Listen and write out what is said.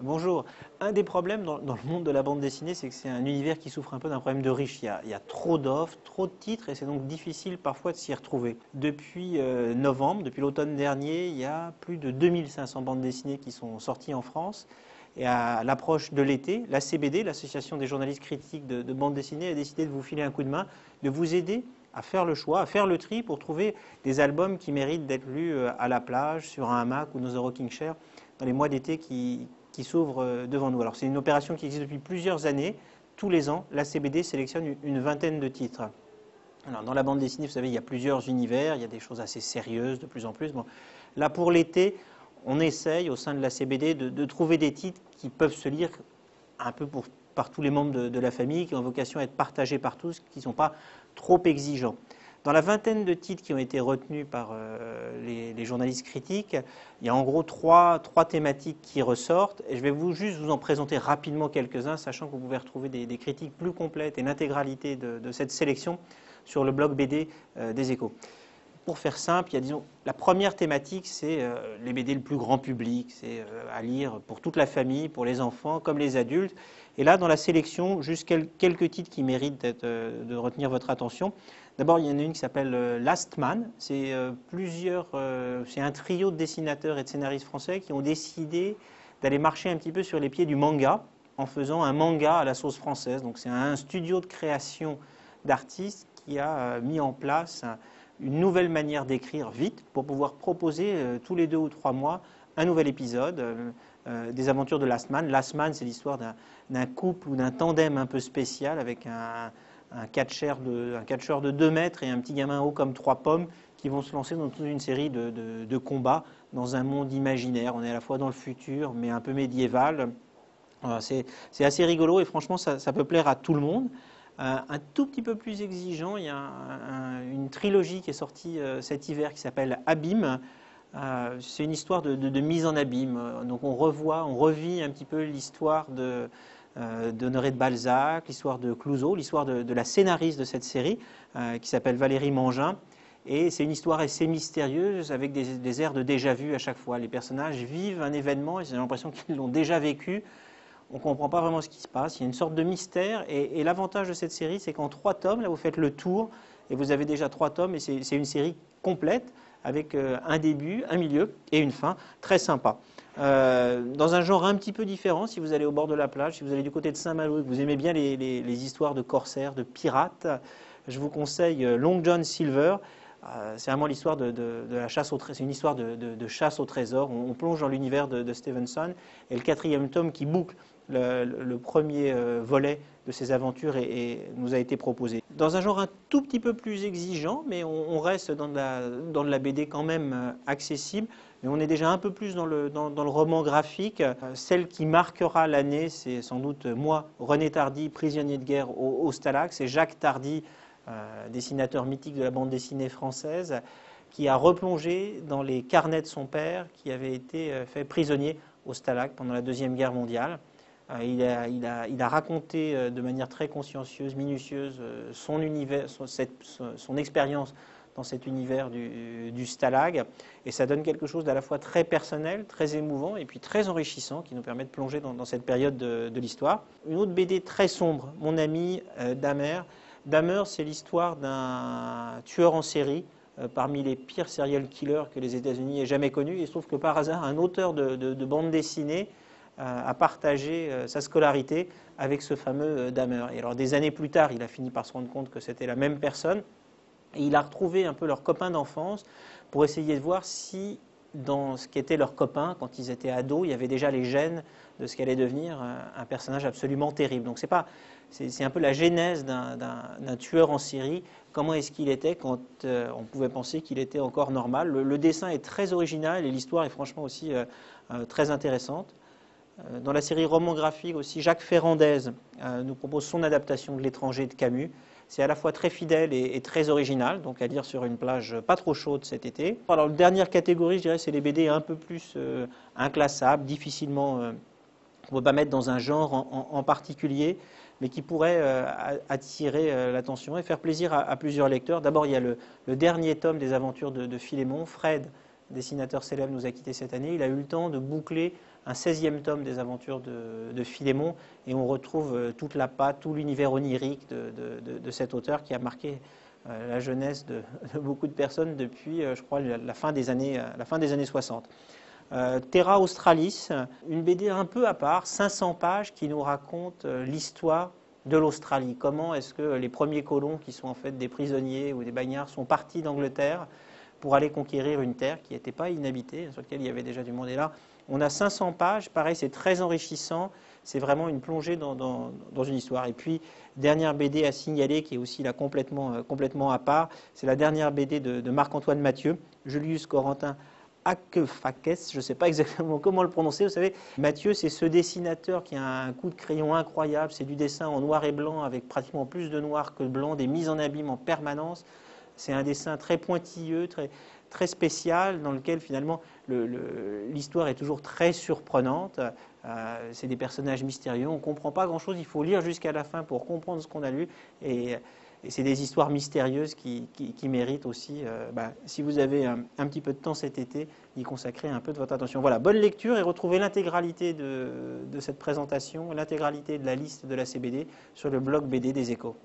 Bonjour. Un des problèmes dans le monde de la bande dessinée, c'est que c'est un univers qui souffre un peu d'un problème de riche. Il y a trop d'offres, trop de titres et c'est donc difficile parfois de s'y retrouver. Depuis novembre, depuis l'automne dernier, il y a plus de 2500 bandes dessinées qui sont sorties en France. Et à l'approche de l'été, la CBD, l'Association des journalistes critiques de bande dessinée, a décidé de vous filer un coup de main, de vous aider à faire le choix, à faire le tri pour trouver des albums qui méritent d'être lus à la plage, sur un hamac ou dans un rocking chair dans les mois d'été qui s'ouvrent devant nous. Alors c'est une opération qui existe depuis plusieurs années. Tous les ans, la CBD sélectionne une vingtaine de titres. Alors, dans la bande dessinée, vous savez, il y a plusieurs univers, il y a des choses assez sérieuses de plus en plus. Bon, là, pour l'été, on essaye au sein de la CBD de trouver des titres qui peuvent se lire un peu par tous les membres de la famille, qui ont vocation à être partagés par tous, qui ne sont pas trop exigeants. Dans la vingtaine de titres qui ont été retenus par les journalistes critiques, il y a en gros trois thématiques qui ressortent. Et je vais juste vous en présenter rapidement quelques-uns, sachant que vous pouvez retrouver des critiques plus complètes et l'intégralité de cette sélection sur le blog BD des Échos. Pour faire simple, il y a, disons, la première thématique, c'est les BD le plus grand public, c'est à lire pour toute la famille, pour les enfants comme les adultes. Et là, dans la sélection, juste quelques titres qui méritent de retenir votre attention. D'abord, il y en a une qui s'appelle Last Man. C'est un trio de dessinateurs et de scénaristes français qui ont décidé d'aller marcher un petit peu sur les pieds du manga en faisant un manga à la sauce française. Donc, c'est un studio de création d'artistes qui a mis en place une nouvelle manière d'écrire vite pour pouvoir proposer tous les 2 ou 3 mois un nouvel épisode des aventures de Last Man. Last Man, c'est l'histoire d'un couple ou d'un tandem un peu spécial avec un catcheur de 2 mètres et un petit gamin haut comme 3 pommes qui vont se lancer dans toute une série de combats dans un monde imaginaire. On est à la fois dans le futur mais un peu médiéval. Voilà, c'est assez rigolo et franchement ça peut plaire à tout le monde. Un tout petit peu plus exigeant, il y a une trilogie qui est sortie cet hiver qui s'appelle Abîme. C'est une histoire de mise en abîme. Donc on revit un petit peu l'histoire d'Honoré de Balzac, l'histoire de Clouseau, l'histoire de la scénariste de cette série qui s'appelle Valérie Mangin. Et c'est une histoire assez mystérieuse avec des airs de déjà-vu à chaque fois. Les personnages vivent un événement et j'ai l'impression qu'ils l'ont déjà vécu. On ne comprend pas vraiment ce qui se passe. Il y a une sorte de mystère. Et l'avantage de cette série, c'est qu'en 3 tomes, là, vous faites le tour et vous avez déjà 3 tomes. Et c'est une série complète avec un début, un milieu et une fin très sympa. Dans un genre un petit peu différent, si vous allez au bord de la plage, si vous allez du côté de Saint-Malo et que vous aimez bien les histoires de corsaires, de pirates, je vous conseille Long John Silver. C'est vraiment l'histoire de la chasse au trésor. C'est une histoire de chasse au trésor. On plonge dans l'univers de Stevenson. Et le 4e tome qui boucle le premier volet de ces aventures nous a été proposé. Dans un genre un tout petit peu plus exigeant, mais on reste dans de la BD quand même accessible. Mais on est déjà un peu plus dans le roman graphique. Celle qui marquera l'année, c'est sans doute moi, René Tardy, prisonnier de guerre au Stalag. C'est Jacques Tardy, dessinateur mythique de la bande dessinée française, qui a replongé dans les carnets de son père, qui avait été fait prisonnier au Stalag pendant la Deuxième Guerre mondiale. Il a raconté de manière très consciencieuse, minutieuse, son univers, son expérience dans cet univers du Stalag. Et ça donne quelque chose d'à la fois très personnel, très émouvant et puis très enrichissant qui nous permet de plonger dans cette période de l'histoire. Une autre BD très sombre, Mon ami Dahmer. Dahmer, c'est l'histoire d'un tueur en série parmi les pires serial killers que les États-Unis aient jamais connus. Il se trouve que par hasard, un auteur de bande dessinée a partagé sa scolarité avec ce fameux Dahmer. Et alors des années plus tard, il a fini par se rendre compte que c'était la même personne. Et il a retrouvé un peu leurs copains d'enfance pour essayer de voir si, dans ce qu'étaient leurs copains, quand ils étaient ados, il y avait déjà les gènes de ce qu'allait devenir un personnage absolument terrible. Donc c'est un peu la genèse d'un tueur en série. Comment est-ce qu'il était quand on pouvait penser qu'il était encore normal. Le dessin est très original et l'histoire est franchement aussi très intéressante. Dans la série roman graphique aussi, Jacques Ferrandez nous propose son adaptation de L'étranger de Camus. C'est à la fois très fidèle et très original, donc à lire sur une plage pas trop chaude cet été. Alors, la dernière catégorie, je dirais, c'est les BD un peu plus inclassables, difficilement, on ne peut pas mettre dans un genre en particulier, mais qui pourraient attirer l'attention et faire plaisir à plusieurs lecteurs. D'abord, il y a le dernier tome des aventures de Philémon. Fred, dessinateur célèbre, nous a quittés cette année. Il a eu le temps de boucler un 16e tome des aventures de Philémon, et on retrouve toute la patte, tout l'univers onirique de cet auteur qui a marqué la jeunesse de beaucoup de personnes depuis, je crois, la fin des années 60. Terra Australis, une BD un peu à part, 500 pages, qui nous raconte l'histoire de l'Australie. Comment est-ce que les premiers colons, qui sont en fait des prisonniers ou des bagnards, sont partis d'Angleterre pour aller conquérir une terre qui n'était pas inhabitée, sur laquelle il y avait déjà du monde. Et là, on a 500 pages, pareil, c'est très enrichissant, c'est vraiment une plongée dans une histoire. Et puis, dernière BD à signaler, qui est aussi là complètement à part, c'est la dernière BD de Marc-Antoine Mathieu, Julius Corentin Akefakes, je ne sais pas exactement comment le prononcer. Vous savez, Mathieu, c'est ce dessinateur qui a un coup de crayon incroyable. C'est du dessin en noir et blanc avec pratiquement plus de noir que de blanc, des mises en abîme en permanence. C'est un dessin très pointilleux, très spécial, dans lequel finalement l'histoire est toujours très surprenante. C'est des personnages mystérieux, on ne comprend pas grand-chose, il faut lire jusqu'à la fin pour comprendre ce qu'on a lu. Et c'est des histoires mystérieuses qui méritent aussi, si vous avez un petit peu de temps cet été, d'y consacrer un peu de votre attention. Voilà, bonne lecture, et retrouvez l'intégralité de cette présentation, l'intégralité de la liste de la CBD sur le blog BD des Échos.